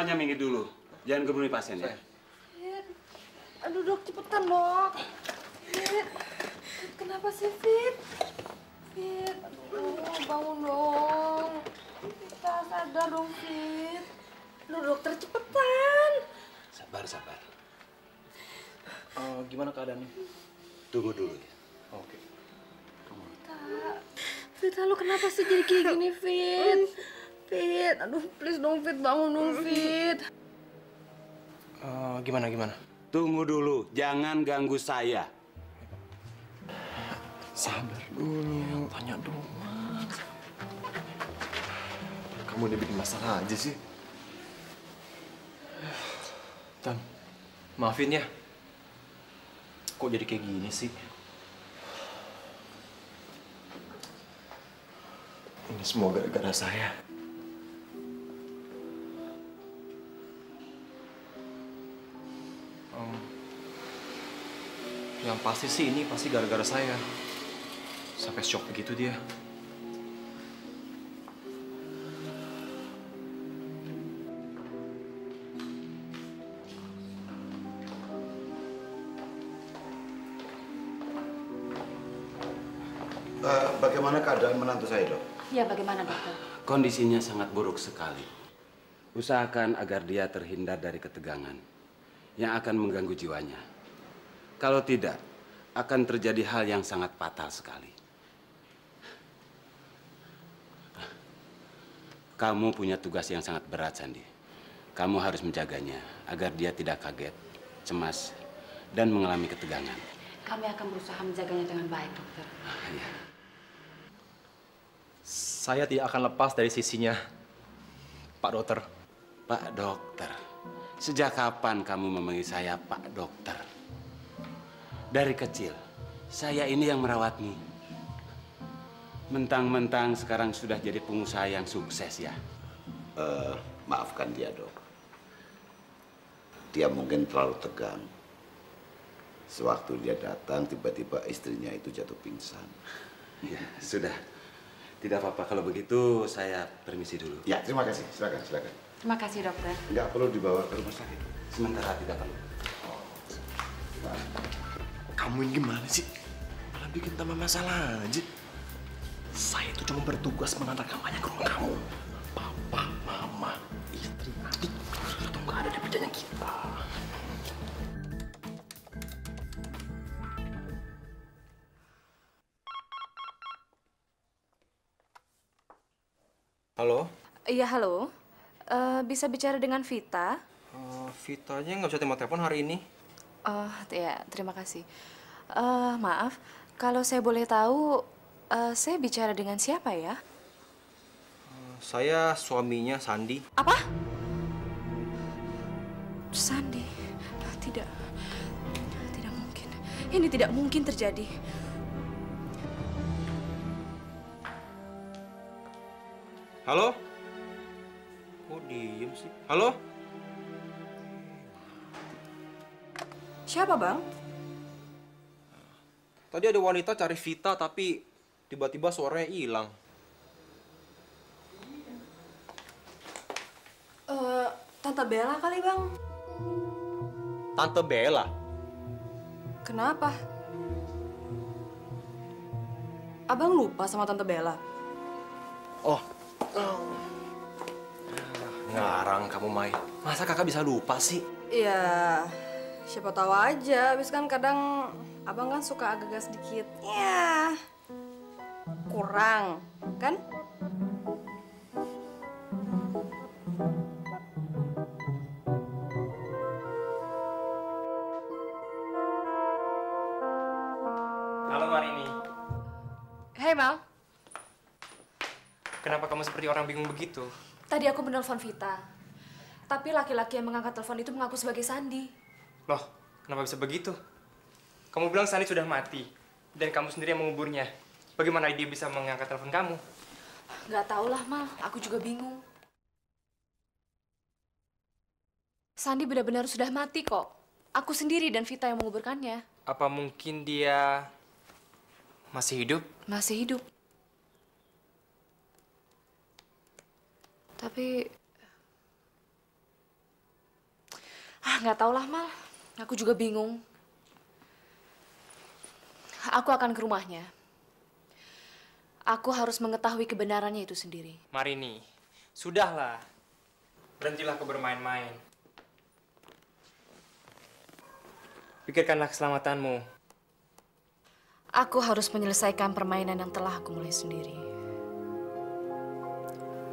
semuanya minggir dulu. Jangan ganggu pasien ya. Fit, aduh dok, cepetan dok. Fit, kenapa sih Fit? Fit, aduh bangun dong. Kita sadar dong Fit. Aduh dokter cepetan. Sabar, sabar. Gimana keadaannya? Tunggu dulu ya. Oke. Vita, lu kenapa sih jadi kayak gini, Fit? Fit, aduh please dong Fit, bangun dong Fit. Gimana? Tunggu dulu, jangan ganggu saya. Sabar dulu. Tanya dong, Mas. Kamu udah bikin masalah aja sih. Tan, maafin ya. Kok jadi kayak gini sih? Ini semua gara-gara saya. Yang pasti sih ini pasti gara-gara saya. Sampai shock begitu dia. Bagaimana keadaan menantu saya, Dok? Ya, bagaimana dokter? Kondisinya sangat buruk sekali. Usahakan agar dia terhindar dari ketegangan yang akan mengganggu jiwanya. Kalau tidak, akan terjadi hal yang sangat fatal sekali. Kamu punya tugas yang sangat berat, Sandi. Kamu harus menjaganya agar dia tidak kaget, cemas, dan mengalami ketegangan. Kami akan berusaha menjaganya dengan baik, dokter. Ya. Saya tidak akan lepas dari sisinya, Pak Dokter. Pak Dokter, sejak kapan kamu memanggil saya Pak Dokter? Dari kecil, saya ini yang merawatmu. Mentang-mentang sekarang sudah jadi pengusaha yang sukses ya. Maafkan dia, Dok. Dia mungkin terlalu tegang. Sewaktu dia datang, tiba-tiba istrinya itu jatuh pingsan. Ya, sudah. Tidak apa-apa. Kalau begitu, saya permisi dulu. Ya, terima kasih. Silakan. Terima kasih, dokter. Nggak perlu dibawa ke rumah sakit. Sementara tidak perlu. Kamu ini gimana sih? Malah bikin tambah masalah aja. Saya itu cuma bertugas mengantarkan banyak ke rumah kamu. Papa, mama, istri, adik, itu nggak ada di bedanya kita. Halo? Iya, halo. Bisa bicara dengan Vita? Vitanya nggak bisa terima telepon hari ini. Oh, ya, terima kasih. Maaf, kalau saya boleh tahu, saya bicara dengan siapa ya? Saya suaminya Sandi. Apa? Sandi? Tidak. Tidak mungkin. Ini tidak mungkin terjadi. Halo? Kok diem sih? Halo? Siapa, Bang? Tadi ada wanita cari Vita, tapi tiba-tiba suaranya hilang. Tante Bella kali, Bang. Tante Bella? Kenapa? Abang lupa sama Tante Bella? Oh. Ngarang kamu, Mai. Masa kakak bisa lupa sih? Ya, siapa tahu aja. Habis kan kadang abang kan suka agak-agak sedikit. Ya, kurang, kan? Halo Marini. Hey, Mal. Kenapa kamu seperti orang bingung begitu? Tadi aku menelpon Vita. Tapi laki-laki yang mengangkat telepon itu mengaku sebagai Sandi. Loh, kenapa bisa begitu? Kamu bilang Sandi sudah mati, dan kamu sendiri yang menguburnya. Bagaimana dia bisa mengangkat telepon kamu? Nggak tahu lah, Mal. Aku juga bingung. Sandi benar-benar sudah mati kok. Aku sendiri dan Vita yang menguburkannya. Apa mungkin dia masih hidup? Masih hidup. Tapi Nggak tahulah, Mal. Aku juga bingung. Aku akan ke rumahnya. Aku harus mengetahui kebenarannya itu sendiri. Marini, sudahlah. Berhentilah kau bermain-main. Pikirkanlah keselamatanmu. Aku harus menyelesaikan permainan yang telah aku mulai sendiri.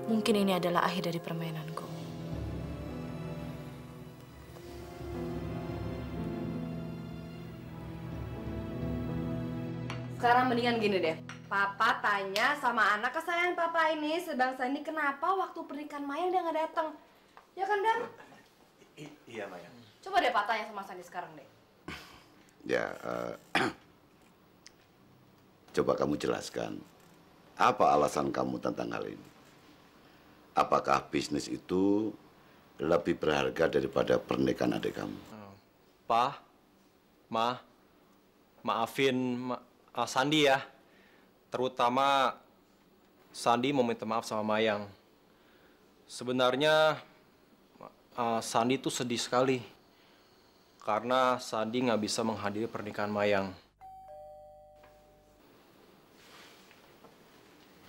Mungkin ini adalah akhir dari permainanku. Sekarang mendingan gini deh. Papa tanya sama anak kesayangan papa ini, sebangsa ini, kenapa waktu pernikahan Mayang dia nggak datang? Ya kan, Dan? Iya, Mayang. Coba deh Pak tanya sama Sandi sekarang deh. Ya, coba kamu jelaskan. Apa alasan kamu tentang hal ini? Apakah bisnis itu lebih berharga daripada pernikahan adik kamu? Pa, Ma, maafin Sandi ya. Terutama Sandi mau minta maaf sama Mayang. Sebenarnya Sandi tuh sedih sekali karena Sandi nggak bisa menghadiri pernikahan Mayang.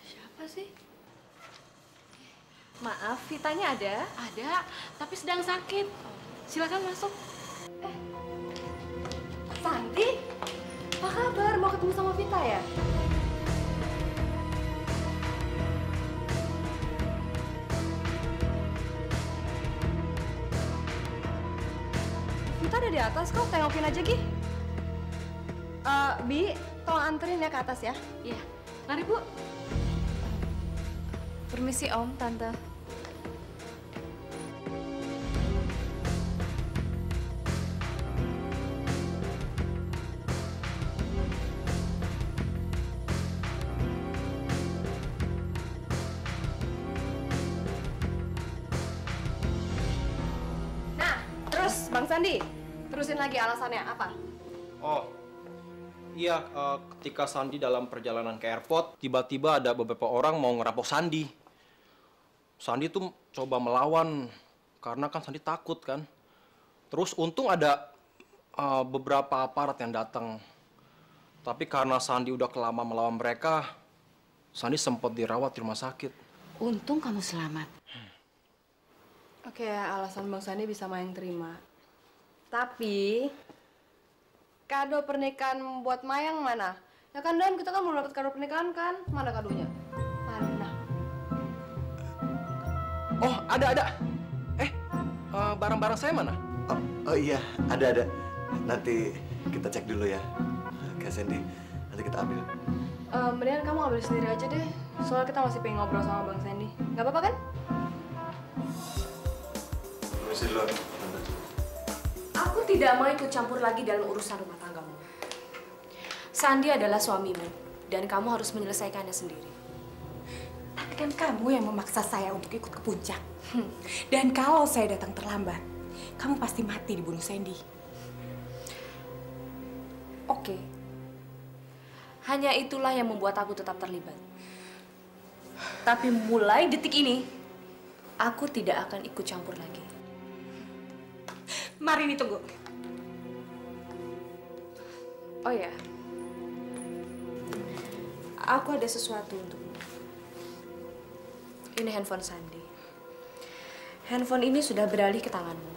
Siapa sih? Maaf, Vitanya ada? Ada, tapi sedang sakit. Silakan masuk. Santi? Apa kabar? Mau ketemu sama Vita ya? Vita ada di atas kok, tengokin aja, Gi. Bi, tolong anterin ya ke atas ya. Iya, mari Bu. Permisi Om, Tante. Nah, terus Bang Sandi, terusin lagi alasannya apa? Oh, iya, ketika Sandi dalam perjalanan ke airport, tiba-tiba ada beberapa orang mau ngerampok Sandi. Sandi tuh coba melawan, karena kan Sandi takut kan. Terus untung ada beberapa aparat yang datang. Tapi karena Sandi udah kelama melawan mereka, Sandi sempat dirawat di rumah sakit. Untung kamu selamat. Oke, alasan Bang Sandi bisa Mayang terima. Tapi kado pernikahan buat Mayang mana? Ya kan, Dan, kita kan mau dapat kado pernikahan kan? Mana kadonya? Mana? Oh, ada. Barang-barang saya mana? Oh iya, ada. Nanti kita cek dulu ya. Kak Sandy, nanti kita ambil. Mendingan kamu ambil sendiri aja deh. Soalnya kita masih pengen ngobrol sama Bang Sandy. Gak apa-apa kan? Permisi dulu. Aku tidak mau ikut campur lagi dalam urusan rumah tanggamu. Sandi adalah suamimu, dan kamu harus menyelesaikannya sendiri. Tapi kan kamu yang memaksa saya untuk ikut ke puncak. Dan kalau saya datang terlambat, kamu pasti mati dibunuh Sandy. Oke. Hanya itulah yang membuat aku tetap terlibat. Tapi mulai detik ini, aku tidak akan ikut campur lagi. Mari nih tunggu. Oh ya, aku ada sesuatu untukmu. Ini handphone Sandi. Handphone ini sudah beralih ke tanganmu,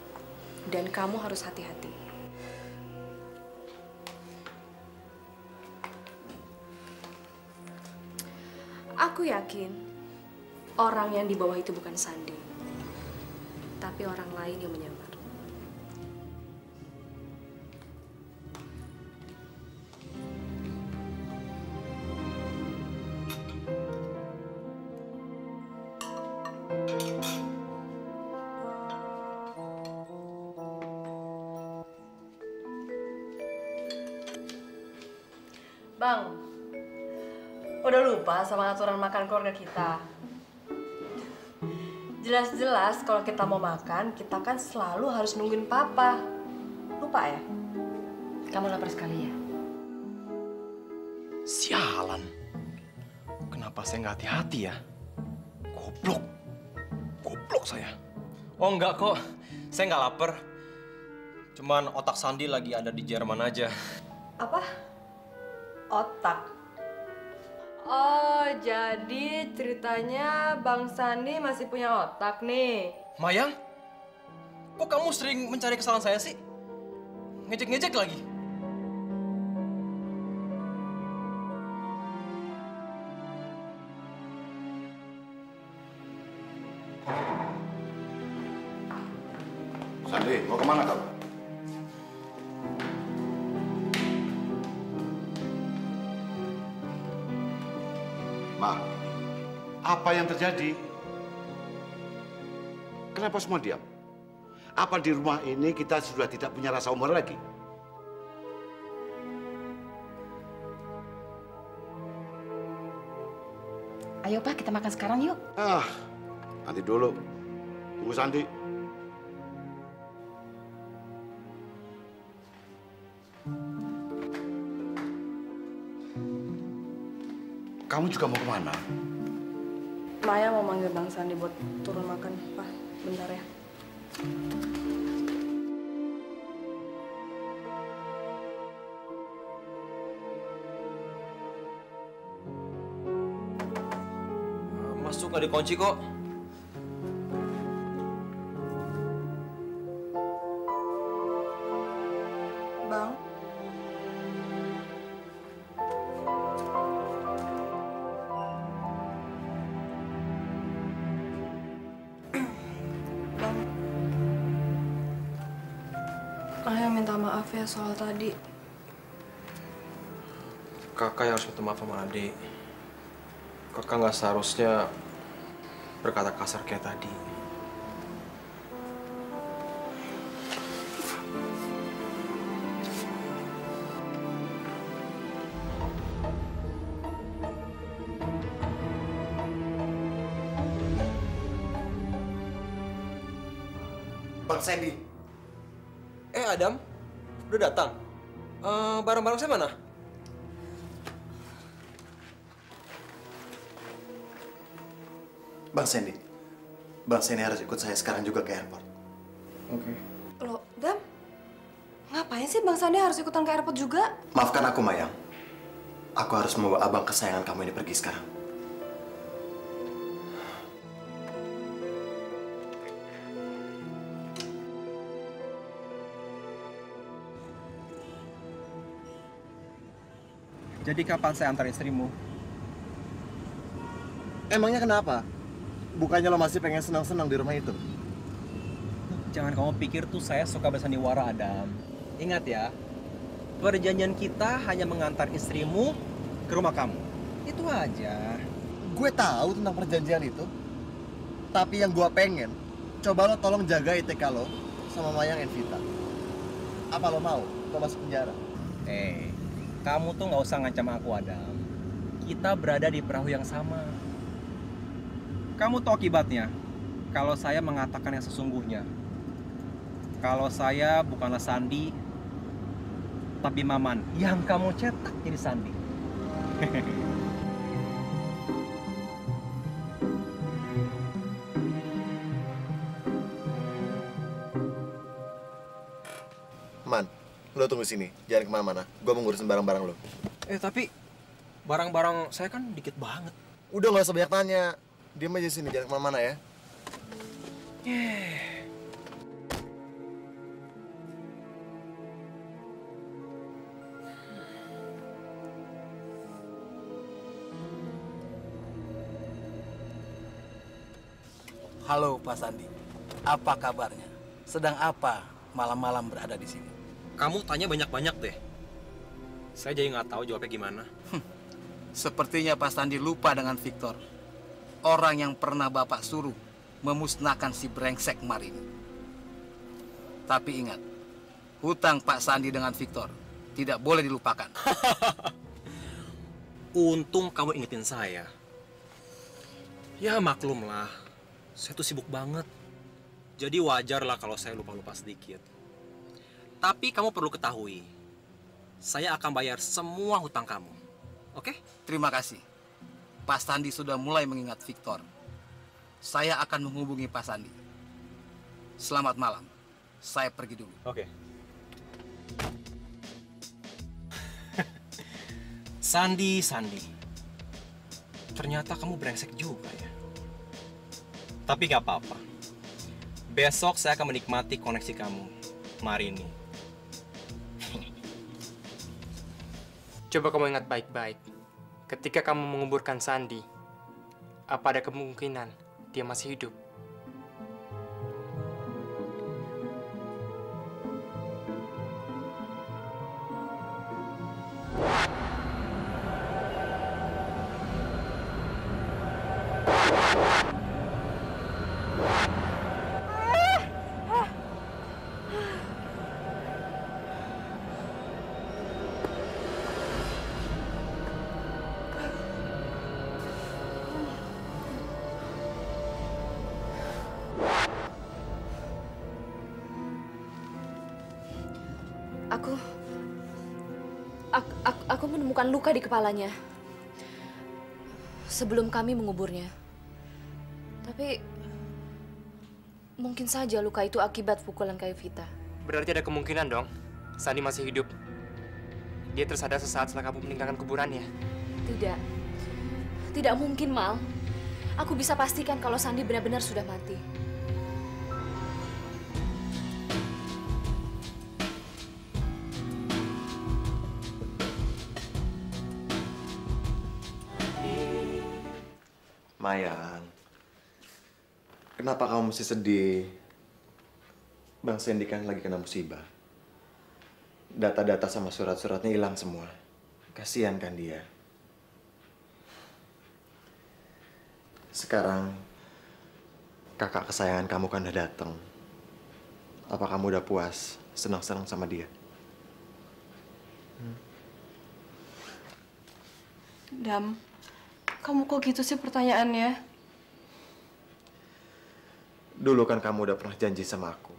dan kamu harus hati-hati. Aku yakin orang yang di bawah itu bukan Sandi, tapi orang lain yang menyamar. Bang, udah lupa sama aturan makan keluarga kita. Jelas-jelas kalau kita mau makan, kita kan selalu harus nungguin papa. Lupa ya? Kamu lapar sekali ya? Sialan. Kenapa saya nggak hati-hati ya? Goblok saya. Oh enggak kok, saya nggak lapar. Cuman otak Sandi lagi ada di Jerman aja. Apa? Otak. Oh, jadi ceritanya Bang Sandi masih punya otak nih. Mayang, kok kamu sering mencari kesalahan saya sih? Ngejek-ngejek lagi. Sandi, mau kemana kamu? Ma, apa yang terjadi? Kenapa semua diam? Apa di rumah ini kita sudah tidak punya rasa humor lagi? Ayo Pak, kita makan sekarang yuk. Nanti dulu. Tunggu Sandi. Kamu juga mau kemana? Maya mau manggil Bang Sandi buat turun makan. Pak, bentar ya. Masuk nggak dikunci kok. Bang. Bang. Ayah minta maaf ya soal tadi. Kakak yang harus minta maaf sama adik. Kakak nggak seharusnya berkata kasar kayak tadi. Bang Sandy. Adam, udah datang. Barang-barang saya mana? Bang Sandy. Bang Sandy harus ikut saya sekarang juga ke airport. Oke. Loh, Dam? Ngapain sih Bang Sandi harus ikutan ke airport juga? Maafkan aku, Mayang. Aku harus membawa abang kesayangan kamu ini pergi sekarang. Jadi kapan saya antar istrimu? Emangnya kenapa? Bukannya lo masih pengen senang-senang di rumah itu? Jangan kamu pikir tuh saya suka bersandiwara, Adam. Ingat ya, perjanjian kita hanya mengantar istrimu ke rumah kamu. Itu aja. Gue tahu tentang perjanjian itu. Tapi yang gue pengen, coba lo tolong jaga ITK lo sama Mayang Envita. Apa lo mau? Lo masuk penjara? Kamu tuh nggak usah ngancam aku, Adam. Kita berada di perahu yang sama. Kamu tahu akibatnya kalau saya mengatakan yang sesungguhnya. Kalau saya bukanlah Sandi, tapi Maman yang kamu cetak jadi Sandi. Man, lo tunggu sini. Jangan kemana-mana. Gue mau ngurusin barang-barang lo. Tapi barang-barang saya kan dikit banget. Udah gak usah banyak tanya. Diam aja sini, jangan kemana-mana ya. Halo Pak Sandi, apa kabarnya? Sedang apa malam-malam berada di sini? Kamu tanya banyak-banyak deh. Saya jadi nggak tahu jawabnya gimana. Sepertinya Pak Sandi lupa dengan Victor. Orang yang pernah Bapak suruh memusnahkan si brengsek Marini. Tapi ingat, hutang Pak Sandi dengan Victor tidak boleh dilupakan. Untung kamu ingetin saya. Ya maklumlah, saya tuh sibuk banget. Jadi wajar lah kalau saya lupa-lupa sedikit. Tapi kamu perlu ketahui, saya akan bayar semua hutang kamu. Oke? Terima kasih. Pak Sandi sudah mulai mengingat Victor. Saya akan menghubungi Pak Sandi. Selamat malam. Saya pergi dulu. Oke. Sandi. Ternyata kamu brengsek juga ya. Tapi gak apa-apa. Besok saya akan menikmati koneksi kamu, Marini. Coba kamu ingat baik-baik. Ketika kamu menguburkan Sandi, apa ada kemungkinan dia masih hidup? Aku menemukan luka di kepalanya sebelum kami menguburnya. Tapi mungkin saja luka itu akibat pukulan kayu Vita. Berarti ada kemungkinan dong, Sandi masih hidup. Dia tersadar sesaat setelah kamu meninggalkan kuburannya. Tidak mungkin, Mal. Aku bisa pastikan kalau Sandi benar-benar sudah mati. Mayang, kenapa kamu mesti sedih? Bang Sandy kan lagi kena musibah. Data-data sama surat-suratnya hilang semua. Kasihan kan dia. Sekarang kakak kesayangan kamu kan udah datang. Apa kamu udah puas, senang-senang sama dia? Dam, kamu kok gitu sih pertanyaannya? Dulu kan kamu udah pernah janji sama aku.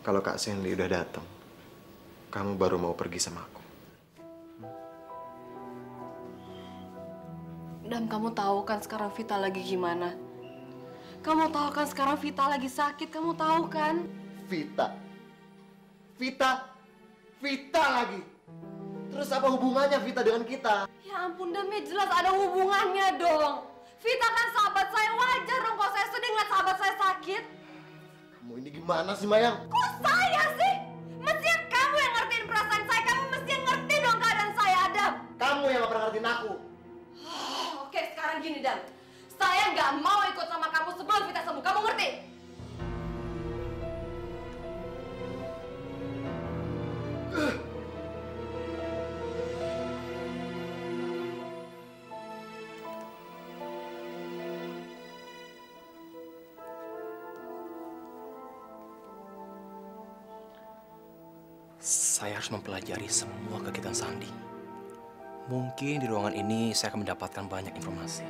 Kalau Kak Sandy udah datang, kamu baru mau pergi sama aku. Dan kamu tahu kan sekarang Vita lagi gimana? Kamu tahu kan sekarang Vita lagi sakit, kamu tahu kan? Vita lagi. Terus apa hubungannya Vita dengan kita? Ya ampun, Dam, ya jelas ada hubungannya dong. Vita kan sahabat saya, wajar dong kalau saya sedih ngeliat sahabat saya sakit. Kamu ini gimana sih, Mayang? Kok saya sih? Mestinya kamu yang ngertiin perasaan saya, kamu mesti ngerti dong keadaan saya, Adam. Kamu yang gak pernah ngertiin aku. Oke, sekarang gini, Dan. Saya nggak mau ikut sama kamu sebelum Vita sembuh. Kamu ngerti? Saya harus mempelajari semua kegiatan Sandi. Mungkin di ruangan ini saya akan mendapatkan banyak informasi.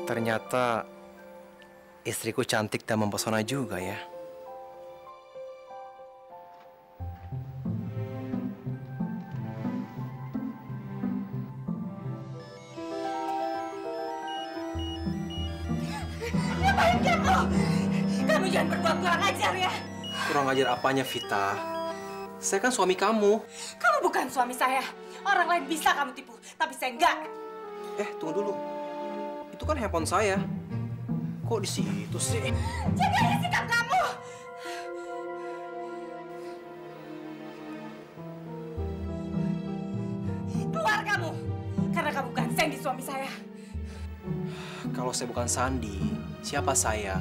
Ternyata istriku cantik dan mempesona juga ya. Ngapain kamu? Kamu jangan berbuat kurang ajar ya. Kurang ajar apanya, Vita? Saya kan suami kamu. Kamu bukan suami saya. Orang lain bisa kamu tipu, tapi saya enggak. Tunggu dulu. Itu kan handphone saya. Kok di situ sih? Jagain sikap kamu. Keluar kamu. Karena kamu bukan Sandy suami saya. Kalau saya bukan Sandi, siapa saya?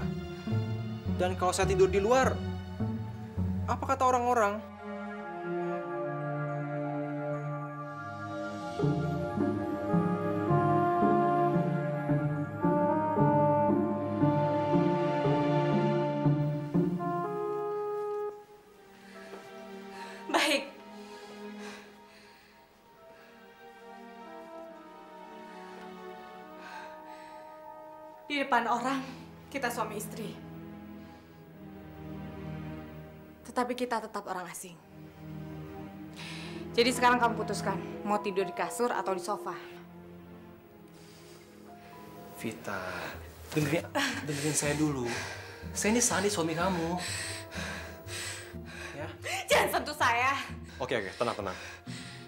Dan kalau saya tidur di luar, apa kata orang-orang? Di depan orang, kita suami istri. Tetapi kita tetap orang asing. Jadi sekarang kamu putuskan, mau tidur di kasur atau di sofa. Vita, dengerin saya dulu. Saya ini Sandi, suami kamu. Ya? Jangan sentuh saya. Oke, tenang.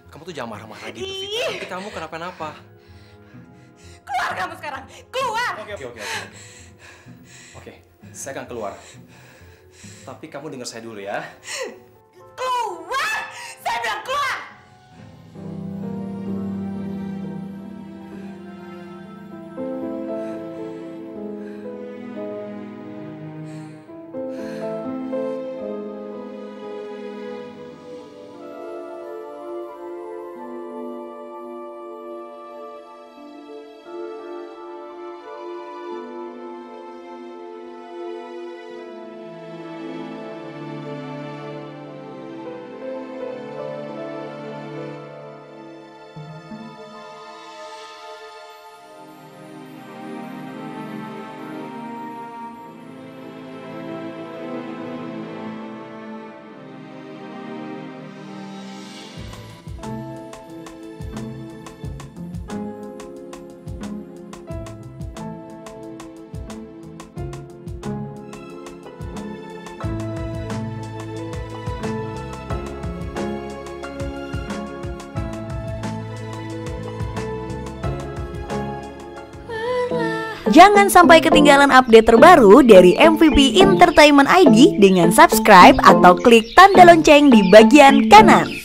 Kamu tuh jangan marah-marah gitu, Vita. Nanti kamu kenapa-napa. Keluar kamu sekarang, keluar! Oke, saya akan keluar. Tapi kamu dengar saya dulu ya. Keluar! Saya bilang keluar! Jangan sampai ketinggalan update terbaru dari MVP Entertainment ID dengan subscribe atau klik tanda lonceng di bagian kanan.